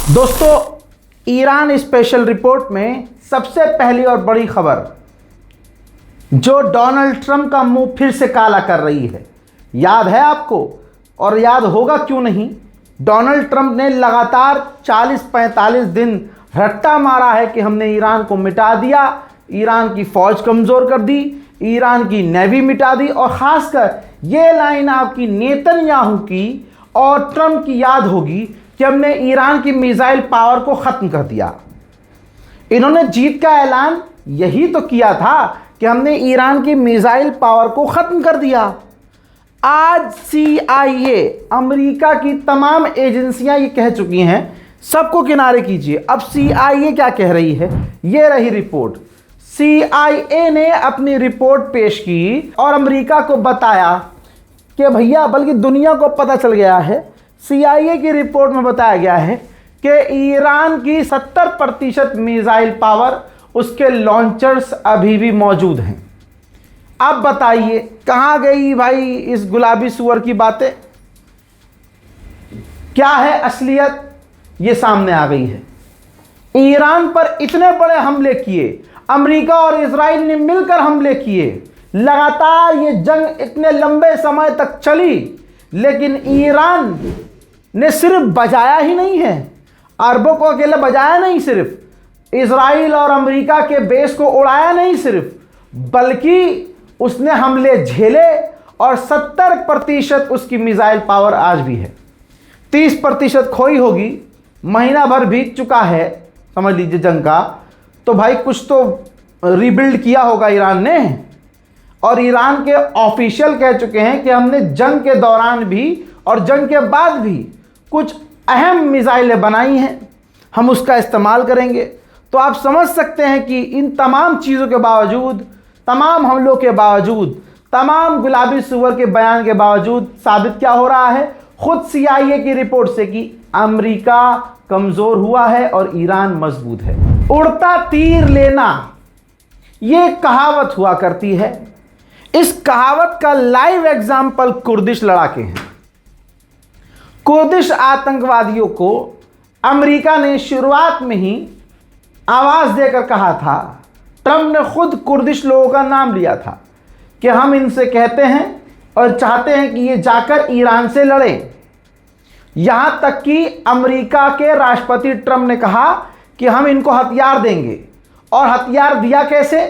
दोस्तों, Iran special report में सबसे पहली और बड़ी खबर जो डोनाल्ड ट्रंप का मुंह फिर से काला कर रही है। याद है आपको, और याद होगा क्यों नहीं। डोनाल्ड ट्रंप ने लगातार 40-45 दिन रट्टा मारा है कि हमने ईरान को मिटा दिया, ईरान की फौज कमज़ोर कर दी, ईरान की नेवी मिटा दी। और ख़ासकर ये लाइन आपकी नेतन्याहू की और ट्रंप की याद होगी कि हमने ईरान की मिसाइल पावर को ख़त्म कर दिया। इन्होंने जीत का ऐलान यही तो किया था कि हमने ईरान की मिसाइल पावर को ख़त्म कर दिया। आज CIA, अमेरिका की तमाम एजेंसियां ये कह चुकी हैं, सबको किनारे कीजिए। अब CIA क्या कह रही है, ये रही रिपोर्ट। CIA ने अपनी रिपोर्ट पेश की और अमेरिका को बताया कि भैया, बल्कि दुनिया को पता चल गया है, CIA की रिपोर्ट में बताया गया है कि ईरान की 70% मिसाइल पावर, उसके लॉन्चर्स अभी भी मौजूद हैं। अब बताइए कहाँ गई भाई इस गुलाबी सुअर की बातें? क्या है असलियत? ये सामने आ गई है। ईरान पर इतने बड़े हमले किए, अमेरिका और इजराइल ने मिलकर हमले किए, लगातार ये जंग इतने लंबे समय तक चली, लेकिन ईरान ने सिर्फ बजाया ही नहीं है, अरबों को अकेले बजाया नहीं, सिर्फ इजराइल और अमेरिका के बेस को उड़ाया नहीं सिर्फ, बल्कि उसने हमले झेले और 70% उसकी मिसाइल पावर आज भी है। 30% खोई होगी, महीना भर बीत चुका है समझ लीजिए जंग का, तो भाई कुछ तो रीबिल्ड किया होगा ईरान ने। और ईरान के ऑफिशियल कह चुके हैं कि हमने जंग के दौरान भी और जंग के बाद भी कुछ अहम मिसाइलें बनाई हैं, हम उसका इस्तेमाल करेंगे। तो आप समझ सकते हैं कि इन तमाम चीज़ों के बावजूद, तमाम हमलों के बावजूद, तमाम गुलाबी सुअर के बयान के बावजूद साबित क्या हो रहा है खुद CIA की रिपोर्ट से कि अमेरिका कमज़ोर हुआ है और ईरान मजबूत है। उड़ता तीर लेना, ये कहावत हुआ करती है। इस कहावत का लाइव एग्जाम्पल कुर्दिश लड़ाके हैं। कुर्दिश आतंकवादियों को अमेरिका ने शुरुआत में ही आवाज़ देकर कहा था, ट्रंप ने खुद कुर्दिश लोगों का नाम लिया था कि हम इनसे कहते हैं और चाहते हैं कि ये जाकर ईरान से लड़ें। यहाँ तक कि अमेरिका के राष्ट्रपति ट्रंप ने कहा कि हम इनको हथियार देंगे। और हथियार दिया कैसे?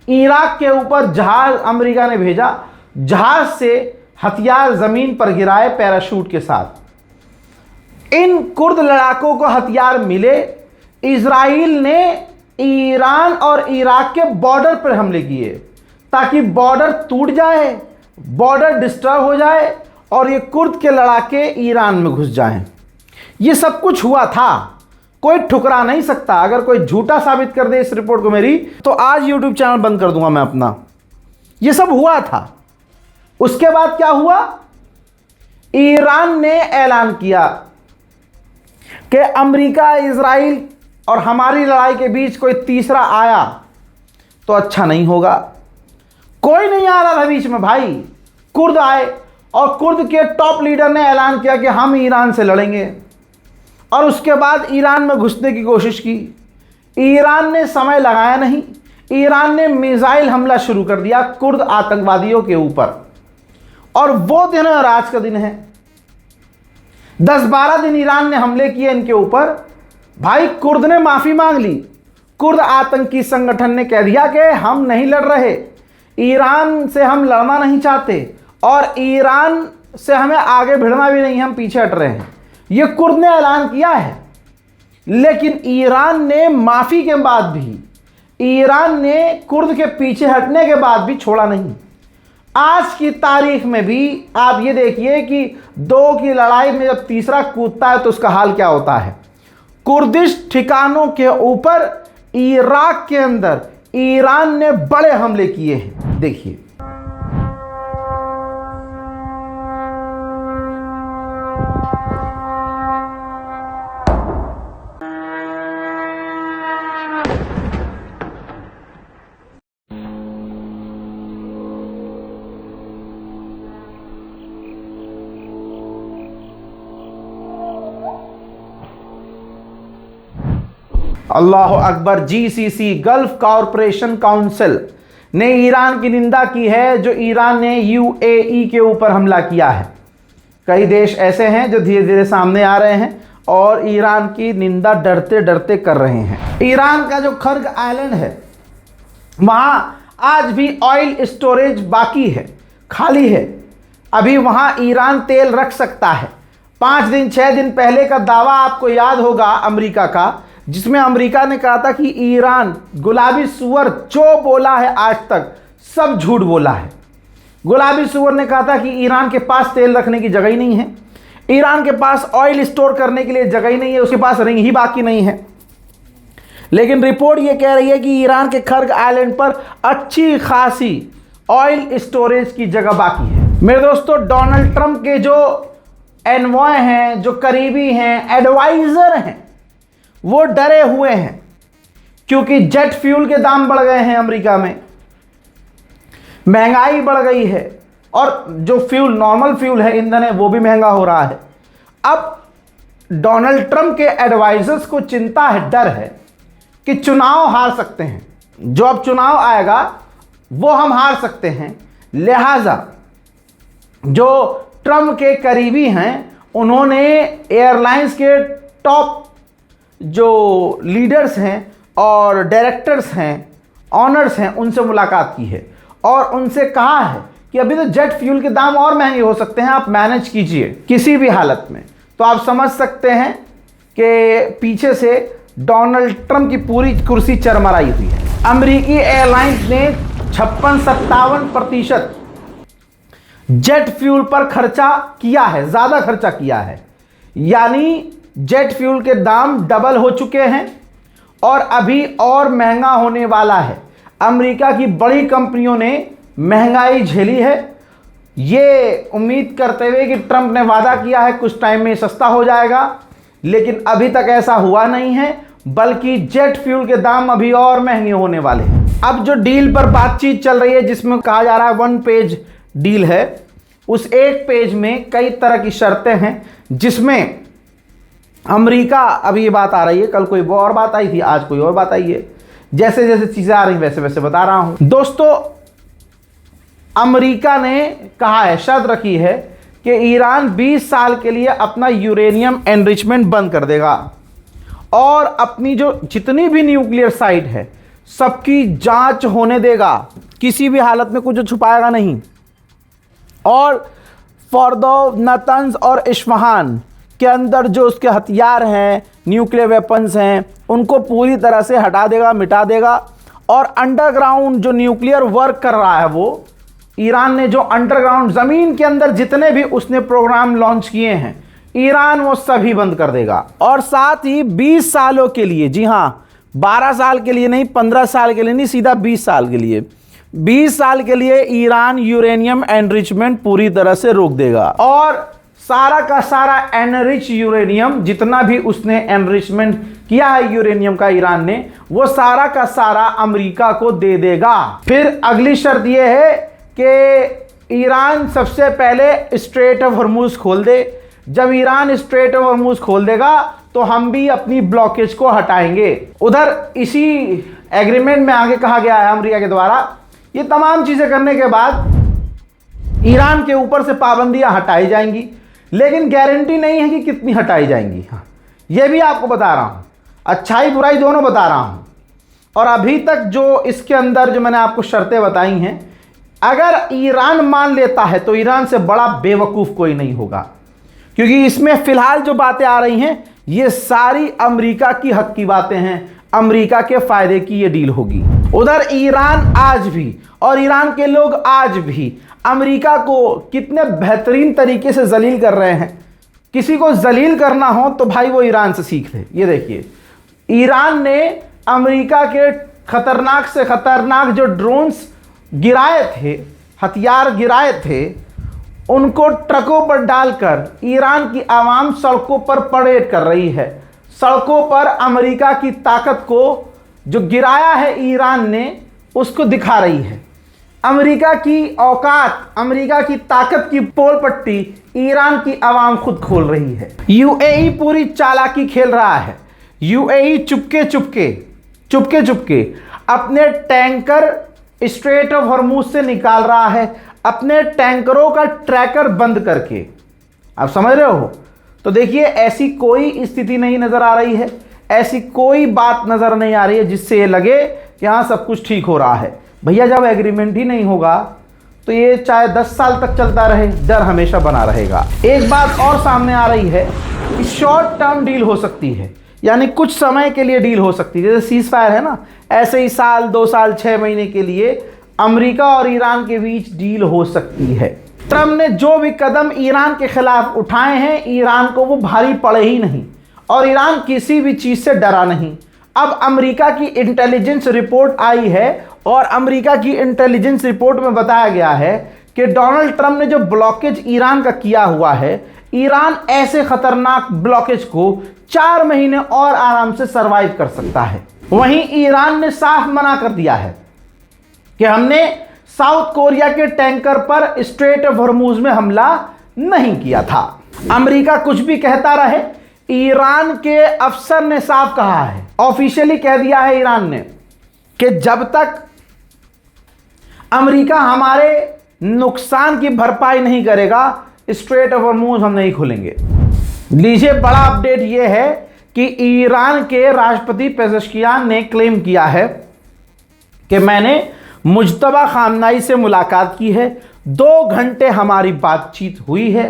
इराक के ऊपर जहाज अमेरिका ने भेजा, जहाज से हथियार ज़मीन पर गिराए पैराशूट के साथ। इन कुर्द लड़ाकों को हथियार मिले, इजराइल ने ईरान और इराक के बॉर्डर पर हमले किए ताकि बॉर्डर टूट जाए, बॉर्डर डिस्टर्ब हो जाए और ये कुर्द के लड़ाके ईरान में घुस जाएं। ये सब कुछ हुआ था, कोई ठुकरा नहीं सकता। अगर कोई झूठा साबित कर दे इस रिपोर्ट को मेरी, तो आज YouTube चैनल बंद कर दूंगा मैं अपना। ये सब हुआ था। उसके बाद क्या हुआ? ईरान ने ऐलान किया कि अमेरिका, इजराइल और हमारी लड़ाई के बीच कोई तीसरा आया तो अच्छा नहीं होगा। कोई नहीं आ रहा था बीच में भाई, कुर्द आए और कुर्द के टॉप लीडर ने ऐलान किया कि हम ईरान से लड़ेंगे। और उसके बाद ईरान में घुसने की कोशिश की। ईरान ने समय लगाया नहीं, ईरान ने मिसाइल हमला शुरू कर दिया कुर्द आतंकवादियों के ऊपर। और वो दिन आज का दिन है। 10-12 दिन ईरान ने हमले किए इनके ऊपर। भाई कुर्द ने माफ़ी मांग ली। कुर्द आतंकी संगठन ने कह दिया कि हम नहीं लड़ रहे, ईरान से हम लड़ना नहीं चाहते और ईरान से हमें आगे भिड़ना भी नहीं, हम पीछे हट रहे हैं। ये कुर्द ने ऐलान किया है। लेकिन ईरान ने माफ़ी के बाद भी, ईरान ने कुर्द के पीछे हटने के बाद भी छोड़ा नहीं। आज की तारीख में भी आप ये देखिए कि 2 की लड़ाई में जब तीसरा कूदता है तो उसका हाल क्या होता है। कुर्दिश ठिकानों के ऊपर इराक के अंदर ईरान ने बड़े हमले किए हैं। देखिए, अल्लाह अकबर। जीसीसी गल्फ कॉरपोरेशन काउंसिल ने ईरान की निंदा की है जो ईरान ने यूएई के ऊपर हमला किया है। कई देश ऐसे हैं जो धीरे धीरे सामने आ रहे हैं और ईरान की निंदा डरते डरते कर रहे हैं। ईरान का जो खर्ग आइलैंड है वहाँ आज भी ऑयल स्टोरेज बाकी है, खाली है। अभी वहाँ ईरान तेल रख सकता है। 5 दिन 6 दिन पहले का दावा आपको याद होगा अमेरिका का, जिसमें अमेरिका ने कहा था कि ईरान गुलाबी सुअर जो बोला है आज तक सब झूठ बोला है। गुलाबी सुअर ने कहा था कि ईरान के पास तेल रखने की जगह ही नहीं है, ईरान के पास ऑयल स्टोर करने के लिए जगह ही नहीं है, उसके पास रिंग ही बाकी नहीं है। लेकिन रिपोर्ट ये कह रही है कि ईरान के खर्ग आइलैंड पर अच्छी खासी ऑयल स्टोरेज की जगह बाकी है। मेरे दोस्तों, डोनाल्ड ट्रंप के जो एनवॉय हैं, जो करीबी हैं, एडवाइजर हैं, वो डरे हुए हैं क्योंकि जेट फ्यूल के दाम बढ़ गए हैं अमेरिका में, महंगाई बढ़ गई है और जो फ्यूल नॉर्मल फ्यूल है, ईंधन है, वो भी महंगा हो रहा है। अब डोनाल्ड ट्रंप के एडवाइजर्स को चिंता है, डर है कि चुनाव हार सकते हैं। जो अब चुनाव आएगा वो हम हार सकते हैं, लिहाजा जो ट्रंप के करीबी हैं उन्होंने एयरलाइंस के टॉप जो लीडर्स हैं और डायरेक्टर्स हैं, ऑनर्स हैं, उनसे मुलाकात की है और उनसे कहा है कि अभी तो जेट फ्यूल के दाम और महंगे हो सकते हैं, आप मैनेज कीजिए किसी भी हालत में। तो आप समझ सकते हैं कि पीछे से डोनाल्ड ट्रंप की पूरी कुर्सी चरमराई हुई है। अमेरिकी एयरलाइंस ने 56-57% जेट फ्यूल पर खर्चा किया है, ज़्यादा खर्चा किया है, यानी जेट फ्यूल के दाम डबल हो चुके हैं और अभी और महंगा होने वाला है। अमेरिका की बड़ी कंपनियों ने महंगाई झेली है, ये उम्मीद करते हुए कि ट्रंप ने वादा किया है कुछ टाइम में सस्ता हो जाएगा, लेकिन अभी तक ऐसा हुआ नहीं है, बल्कि जेट फ्यूल के दाम अभी और महंगे होने वाले हैं। अब जो डील पर बातचीत चल रही है, जिसमें कहा जा रहा है 1 पेज डील है, उस 1 पेज में कई तरह की शर्तें हैं, जिसमें अमेरिका, अभी ये बात आ रही है, कल कोई और बात आई थी, आज कोई और बात आई है, जैसे जैसे चीज़ें आ रही वैसे वैसे बता रहा हूं। दोस्तों, अमेरिका ने कहा है, शर्त रखी है कि ईरान 20 साल के लिए अपना यूरेनियम एनरिचमेंट बंद कर देगा और अपनी जो जितनी भी न्यूक्लियर साइट है सबकी जांच होने देगा, किसी भी हालत में कुछ छुपाएगा नहीं। और फॉर्दो, नतंज और इस्फहान के अंदर जो उसके हथियार हैं, न्यूक्लियर वेपन्स हैं, उनको पूरी तरह से हटा देगा, मिटा देगा। और अंडरग्राउंड जो न्यूक्लियर वर्क कर रहा है, वो ईरान ने जो अंडरग्राउंड ज़मीन के अंदर जितने भी उसने प्रोग्राम लॉन्च किए हैं, ईरान वो सभी बंद कर देगा। और साथ ही 20 सालों के लिए, जी हाँ, 12 साल के लिए नहीं, 15 साल के लिए नहीं, सीधा 20 साल के लिए, 20 साल के लिए ईरान यूरेनियम एनरिचमेंट पूरी तरह से रोक देगा। और सारा का सारा एनरिच यूरेनियम, जितना भी उसने एनरिचमेंट किया है यूरेनियम का ईरान ने, वो सारा का सारा अमेरिका को दे देगा। फिर अगली शर्त यह है कि ईरान सबसे पहले स्ट्रेट ऑफ हॉर्मुज खोल दे। जब ईरान स्ट्रेट ऑफ हॉर्मुज खोल देगा तो हम भी अपनी ब्लॉकेज को हटाएंगे। उधर इसी एग्रीमेंट में आगे कहा गया है अमेरिका के द्वारा, ये तमाम चीज़ें करने के बाद ईरान के ऊपर से पाबंदियां हटाई जाएंगी, लेकिन गारंटी नहीं है कि कितनी हटाई जाएंगी। हाँ, ये भी आपको बता रहा हूँ, अच्छाई बुराई दोनों बता रहा हूँ। और अभी तक जो इसके अंदर जो मैंने आपको शर्तें बताई हैं, अगर ईरान मान लेता है तो ईरान से बड़ा बेवकूफ़ कोई नहीं होगा, क्योंकि इसमें फ़िलहाल जो बातें आ रही हैं ये सारी अमेरिका की हक की बातें हैं, अमेरिका के फ़ायदे की ये डील होगी। उधर ईरान आज भी और ईरान के लोग आज भी अमेरिका को कितने बेहतरीन तरीके से जलील कर रहे हैं। किसी को जलील करना हो तो भाई वो ईरान से सीख ले। ये देखिए, ईरान ने अमेरिका के खतरनाक से खतरनाक जो ड्रोन्स गिराए थे, हथियार गिराए थे, उनको ट्रकों पर डालकर ईरान की आवाम सड़कों पर परेड कर रही है। सड़कों पर अमेरिका की ताकत को जो गिराया है ईरान ने, उसको दिखा रही है। अमेरिका की औकात, अमेरिका की ताकत की पोल पट्टी ईरान की आवाम खुद खोल रही है। यूएई पूरी चालाकी खेल रहा है। यूएई चुपके चुपके अपने टैंकर स्ट्रेट ऑफ हॉर्मुज से निकाल रहा है, अपने टैंकरों का ट्रैकर बंद करके। आप समझ रहे हो? तो देखिए, ऐसी कोई स्थिति नहीं नजर आ रही है, ऐसी कोई बात नजर नहीं आ रही है जिससे ये लगे कि हाँ सब कुछ ठीक हो रहा है। भैया, जब एग्रीमेंट ही नहीं होगा तो ये चाहे 10 साल तक चलता रहे, डर हमेशा बना रहेगा। एक बात और सामने आ रही है कि शॉर्ट टर्म डील हो सकती है, यानी कुछ समय के लिए डील हो सकती है। जैसे सीज फायर है ना, ऐसे ही साल 2 साल 6 महीने के लिए अमेरिका और ईरान के बीच डील हो सकती है। ट्रम्प ने जो भी कदम ईरान के खिलाफ उठाए हैं, ईरान को वो भारी पड़े ही नहीं और ईरान किसी भी चीज से डरा नहीं। अब अमेरिका की इंटेलिजेंस रिपोर्ट आई है और अमेरिका की इंटेलिजेंस रिपोर्ट में बताया गया है कि डोनाल्ड ट्रंप ने जो ब्लॉकेज ईरान का किया हुआ है, ईरान ऐसे खतरनाक ब्लॉकेज को 4 महीने और आराम से सरवाइव कर सकता है। वहीं ईरान ने साफ मना कर दिया है कि हमने साउथ कोरिया के टैंकर पर स्ट्रेट ऑफ हॉर्मुज में हमला नहीं किया था। अमेरिका कुछ भी कहता रहे, ईरान के अफसर ने साफ कहा है, ऑफिशियली कह दिया है ईरान ने कि जब तक अमेरिका हमारे नुकसान की भरपाई नहीं करेगा, स्ट्रेट ऑफ हॉर्मुज हम नहीं खोलेंगे। लीजिए, बड़ा अपडेट यह है कि ईरान के राष्ट्रपति पेज़ेश्कियान ने क्लेम किया है कि मैंने मुज्तबा खामनाई से मुलाकात की है, 2 घंटे हमारी बातचीत हुई है,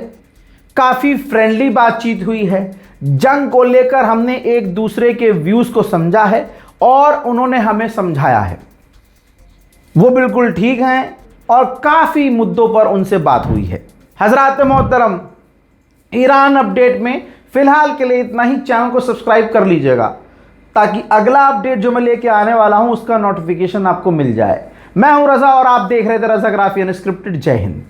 काफ़ी फ्रेंडली बातचीत हुई है, जंग को लेकर हमने एक दूसरे के व्यूज़ को समझा है और उन्होंने हमें समझाया है। वो बिल्कुल ठीक हैं और काफ़ी मुद्दों पर उनसे बात हुई है। हज़रात मोहतरम, ईरान अपडेट में फ़िलहाल के लिए इतना ही। चैनल को सब्सक्राइब कर लीजिएगा ताकि अगला अपडेट जो मैं लेके आने वाला हूं उसका नोटिफिकेशन आपको मिल जाए। मैं हूं रज़ा और आप देख रहे थे रज़ा ग्राफी अनस्क्रिप्टेड। जय हिंद।